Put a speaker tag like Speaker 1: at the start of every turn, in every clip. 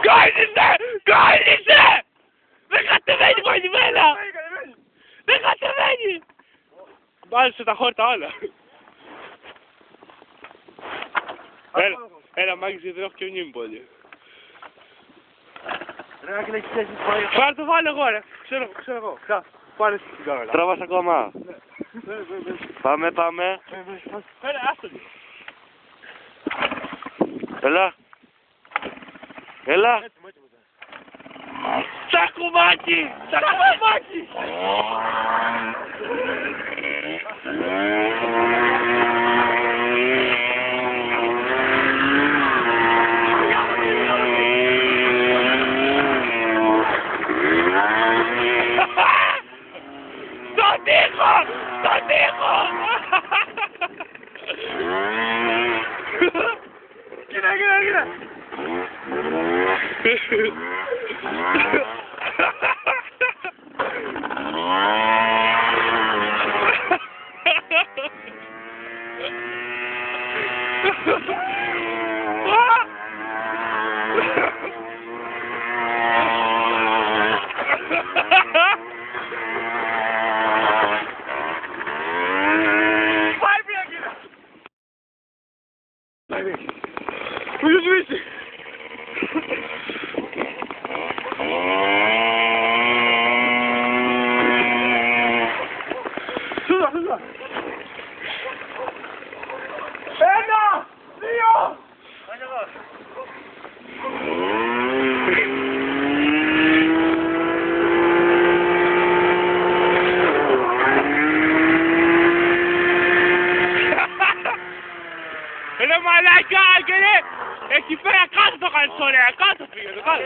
Speaker 1: Κόλλησε! Κόλλησε! Δεν κατεβαίνει κολλημένα! Δεν κατεβαίνει! Μάλιστα τα χόρτα όλα. Έλα μάγκες γιατί δεν έχω και μνήμη πολύ. Πάρε το βάλω εγώ ρε. Ξέρω εγώ. Πάρε στην κάμερα.
Speaker 2: Τραβάς ακόμα. Πάμε.
Speaker 1: Έλα άστο λίγο.
Speaker 2: Έλα.
Speaker 1: Τσακουμάκι! Τσακουμάκι! Στον τοίχο! Κοίτα! Μου σβήσει! Σούδα! Ένα! Δύο! Ρε μαλάκα, Άγγελε! Εκεί πέρα κάτω το κάνεις ωραία, κάτω πήγε το κάτω.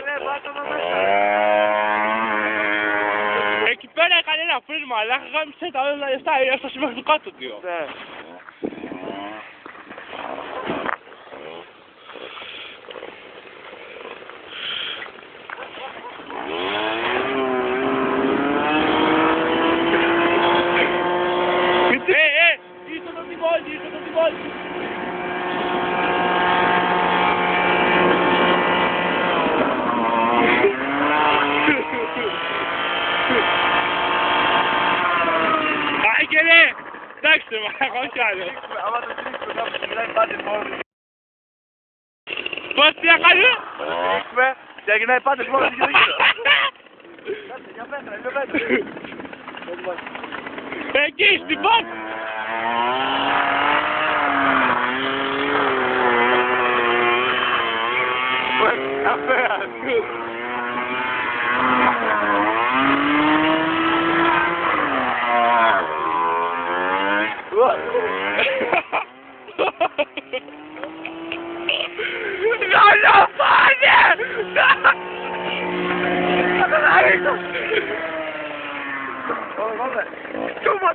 Speaker 1: Εκεί πέρα έκανε ένα πριν μαλάκα, γάμισε τα όλα λεφτά, έφτασε μέχρι το κάτω τιο. Είσαι το τιμόνι! Άγγελε! Εντάξει ρε μαλάκα, όχι άλλο.
Speaker 3: Άμα το τρίξουμε κάπου μιλάει πάντα μόνο.
Speaker 1: Πώς τι να κάνουμε?
Speaker 3: Τρίξουμε και γυρνάει πάντα μόνο στην γυρίσω. Κάτσε, για πέτρα.
Speaker 1: Εκεί στην πόρτα!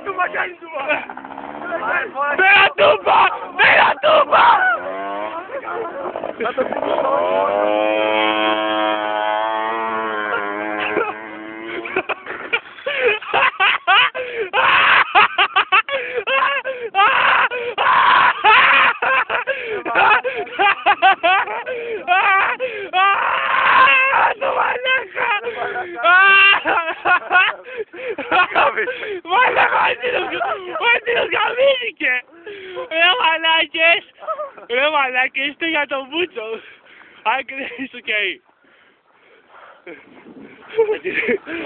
Speaker 1: Τούμπα κάνει τούμπα! Πέρα τούμπα! Ρε μαλάκες, είστε για τον Μπούτσο. Άγγελε, είσαι οκ.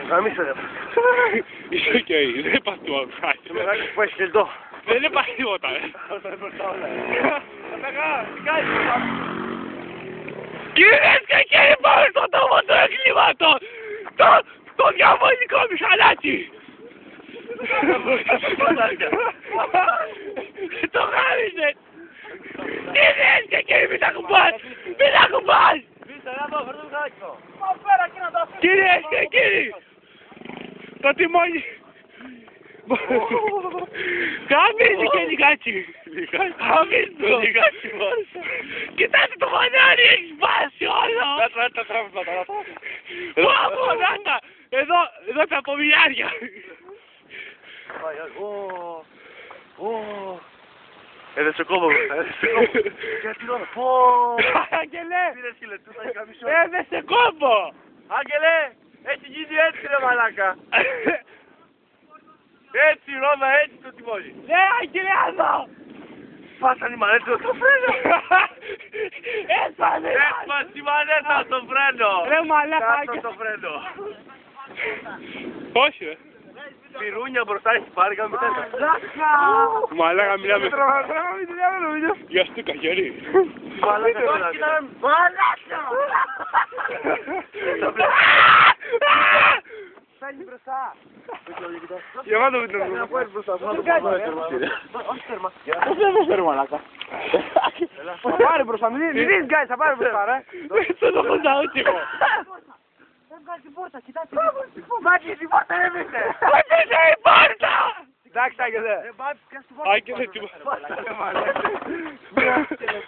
Speaker 3: Γαμίσαι ρε.
Speaker 1: Είσαι οκ, δεν υπάρχει τίποτα.
Speaker 3: Που έχει κελτό.
Speaker 1: Δεν υπάρχει τίποτα. Κυρίες και κύριοι, πάμε στον τόπο του εγκλήματος. Το διαβολικό μηχανάκι. Το γάμισε. Κυρίες και κύριοι, μην τα κουμπάς. Μην τα κουμπάς. Κυρίες και κύριοι, το τιμόνι. Γαμίζει και λιγάκι. Γαμίζει το λιγάκι μας. Κοιτάτε το φανάρι, έχει σπάσει όλο.
Speaker 3: Να τα τράβουμε.
Speaker 1: Πάπω, να τα. Εδώ τα πομιλιάρια.
Speaker 3: Έδεσε κόμπο. Γιατί τώρα.
Speaker 1: Άγγελε,
Speaker 3: Πήρε σκύλε του, θα έχει καμισό.
Speaker 1: έδεσε κόμπο.
Speaker 3: Άγγελε, έχει γίνει έτσι ρε μαλάκα. Έτσι Ρώμα, έτσι το τιμόνι.
Speaker 1: Ναι, Άγγελε, άλλο.
Speaker 3: Σπάσαν οι μανέτες στο φρένο.
Speaker 1: Έσπασε.
Speaker 3: Έσπασε η μανέτα στο φρένο.
Speaker 1: Ρε μαλάκα.
Speaker 3: Κάτω στο φρένο.
Speaker 1: Όχι ρε.
Speaker 3: Πυρούνια μπροστά έχει πάρει καμία τέτοια.
Speaker 1: Μαλάκα μιλάμε. Για στούκα χέρι.
Speaker 3: Μαλάκα
Speaker 4: Φέρνει μπροστά.
Speaker 1: Για μάτω βίντεο.
Speaker 4: Δεν φέρει μαλάκα. Θα πάρει μπροστά, μην δεις guys, θα πάρει μπροστά ρε.
Speaker 1: Δεν το έχω ζαούτσι εγώ.
Speaker 4: Δεν βγάζει την πόρτα, κοιτάξτε. Μάτσι, την πόρτα έβησε.
Speaker 1: Έπαιζε η πόρτα.
Speaker 4: Εντάξει, Άγγελε.
Speaker 1: Άγγελε, τι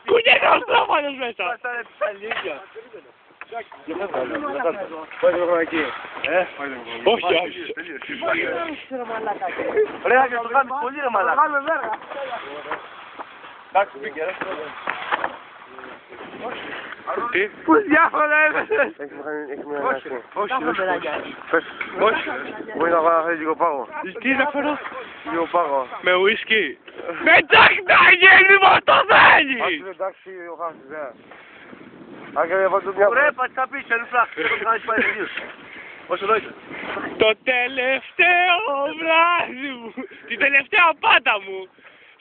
Speaker 1: κουνιέται ο στρώματος μέσα.
Speaker 3: Πάσανε τις αλήθεια.
Speaker 1: Όχι, όχι.
Speaker 3: Ρε Άγγελε, το κάνεις πολύ ρε μαλάκα.
Speaker 4: Βγάλουμε βέργα.
Speaker 3: Εντάξει, μπήκε ρε.
Speaker 1: Τι.
Speaker 4: Πούς διάφορα έβεσες.
Speaker 3: Όχι. Μπορεί να βάλω λίγο πάγο.
Speaker 1: Τι να φέρω.
Speaker 3: Λίγο πάγο.
Speaker 1: Με ουίσκι. Εντάξει, Άγγελε, μας το θέλει.
Speaker 3: Εντάξει, ο Χάσης, ναι. Άγγελε, βάλω το διάβολο. Ρε, πατήκα πίσω, είναι φλάχ. Δεν το κάνεις πάλι δύο. Όσο δόησε.
Speaker 1: Το τελευταίο βράδυ μου. Την τελευταία πάτα μου.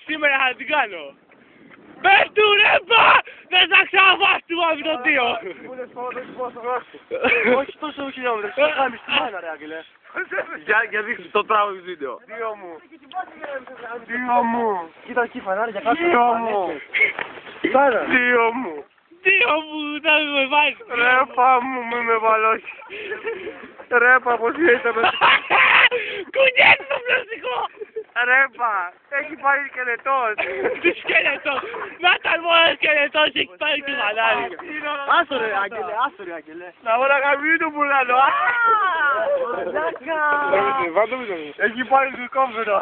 Speaker 1: Σήμερα θα την κάνω. Πες του ρε πα! Δεν θα ξαναβάσουμε από το δύο.
Speaker 3: Όχι τόσο χιλιόμετρες. Το κάνεις τη μάνα ρε Άγγελε. Για δείξτε το τράβο βίντεο. Δύο μου. Δύο μου.
Speaker 4: Κοίτα εκεί φανάρια κάτω.
Speaker 3: Δύο μου. Δύο μου.
Speaker 1: Δύο μου, θα με βάζει.
Speaker 3: Ρέπα μου, με βαλώσει. Ρέπα, πως ήταν.
Speaker 1: Κουνιέται το πλαστικό.
Speaker 3: Ρέπα, έχει πάρει σκελετός.
Speaker 1: Τι σκελετό. Να ήταν μόνο σκελετός, έχει πάρει και μανάρι.
Speaker 4: Άσο ρε Άγγελε, άσο ρε Άγγελε.
Speaker 3: Να μπορώ να καμίνου που λάλλω. Έχει πάρει το κόμφετο.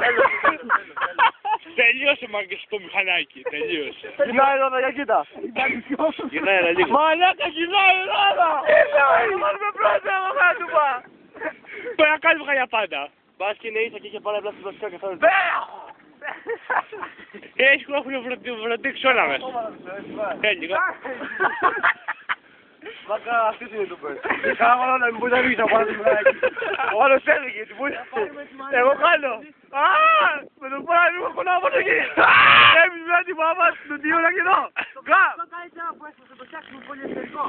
Speaker 1: Τελείωσε μαγκαστικό μηχανάκι, τελείωσε.
Speaker 3: Γυρνάει εδώ, για κοίτα. Γυρνάει ένα λίγο.
Speaker 1: Μαλάκα γυρνάει Ελλάδα.
Speaker 3: Είμαστε πρώτα, εγώ θα του πά.
Speaker 1: Πρέπει να κάνουμε για πάντα.
Speaker 3: Μπας και είναι ίσα και είχε πάρει απλά στην πλαστικά και θα ρωτήσει.
Speaker 1: Έτσι που έχουν βροντίξει όλα μέσα. Έλιγα.
Speaker 3: Μάκα, αυτή είναι το πες. Είχα μόνο να μην μπορεί να ρίξει από το μηχανάκι. Ο άλλος έλεγε, τι μπορεί. Εγώ κάνω. Με το πράγμα έχω να πω το γύρι. Έμεις με την μάμα του δύο να κοινώ. Γκά.
Speaker 4: Το καλύτερα που έχουμε, το φτιάξουμε πολύ εσωτερικό.